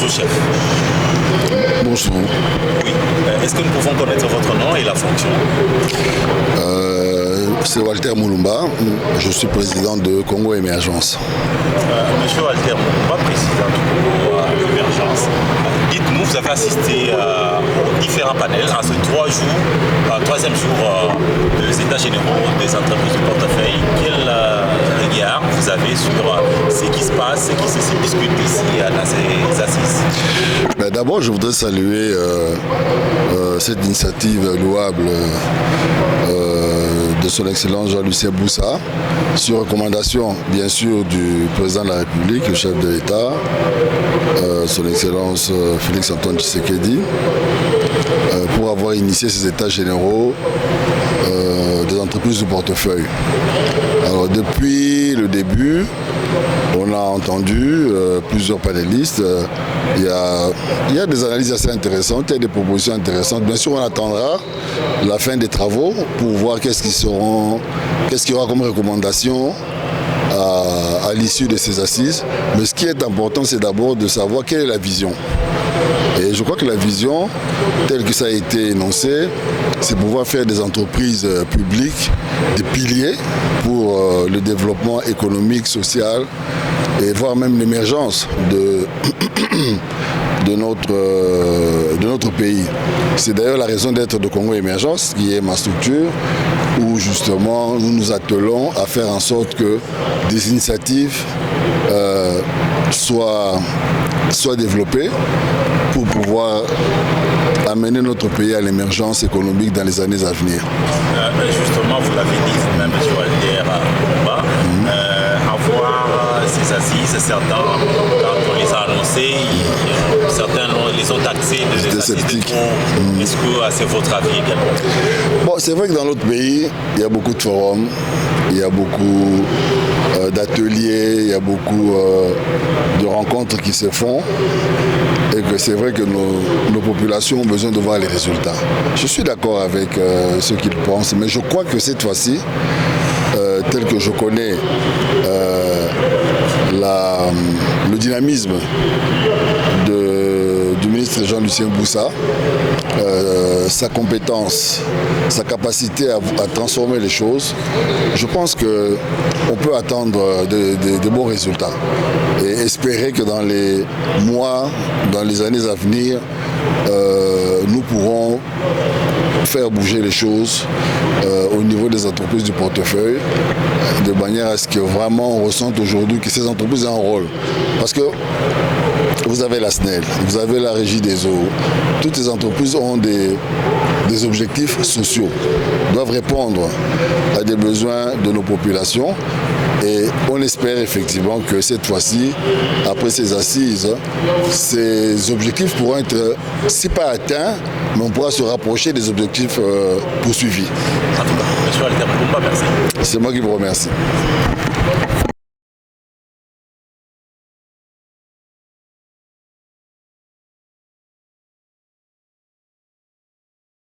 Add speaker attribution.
Speaker 1: Bonjour chef.
Speaker 2: Bonjour.
Speaker 1: Oui. Est-ce que nous pouvons connaître votre nom et la fonction?
Speaker 2: C'est Walter Moulumba, je suis président de Congo Émergence.
Speaker 1: Monsieur Walter Moulumba, président du Congo Émergence. Dites-nous, vous avez assisté aux différents panels à ce troisième jour des états généraux des entreprises du portefeuille. Quel regard vous avez sur ce qui se passe, ce qui se discute ici dans ces assises?
Speaker 2: D'abord, je voudrais saluer cette initiative louable de son Excellence Jean-Lucien Boussa, sur recommandation bien sûr du président de la République, le chef de l'État, son Excellence Félix-Antoine Tshisekedi, pour avoir initié ces états généraux des entreprises du portefeuille. Alors depuis le début, on a entendu plusieurs panélistes. Il y a des analyses assez intéressantes, il y a des propositions intéressantes. Bien sûr, on attendra la fin des travaux pour voir qu'est-ce qu'il y aura comme recommandation à l'issue de ces assises. Mais ce qui est important, c'est d'abord de savoir quelle est la vision. Et je crois que la vision, telle que ça a été énoncé, c'est pouvoir faire des entreprises publiques des piliers pour le développement économique, social et voire même l'émergence de notre pays. C'est d'ailleurs la raison d'être de Congo Émergence, qui est ma structure, où justement nous nous attelons à faire en sorte que des initiatives soient développées pour pouvoir amener notre pays à l'émergence économique dans les années à venir.
Speaker 1: Justement, vous l'avez dit vous-même, M. Walter Moulumba, avoir ces assises, certains, quand on les a annoncés, certains les ont taxés de assises de trop. Est-ce que c'est votre avis également?
Speaker 2: Bon, c'est vrai que dans notre pays, il y a beaucoup de forums, il y a beaucoup d'ateliers, il y a beaucoup de rencontres qui se font et que c'est vrai que nos populations ont besoin de voir les résultats. Je suis d'accord avec ce qu'ils pensent, mais je crois que cette fois-ci, tel que je connais le dynamisme du ministre Jean-Lucien Boussa, sa compétence, sa capacité à transformer les choses, je pense qu'on peut attendre de bons résultats et espérer que dans les mois, dans les années à venir, nous pourrons faire bouger les choses au niveau des entreprises du portefeuille, de manière à ce que vraiment on ressente aujourd'hui que ces entreprises ont un rôle. Parce que vous avez la SNEL, vous avez la Régie des eaux, toutes ces entreprises ont des objectifs sociaux, doivent répondre à des besoins de nos populations et on espère effectivement que cette fois-ci, après ces assises, ces objectifs pourront être, si pas atteints, mais on pourra se rapprocher des objectifs poursuivis.
Speaker 1: En tout cas, M. Walter Moulumba, merci.
Speaker 2: C'est moi qui vous remercie.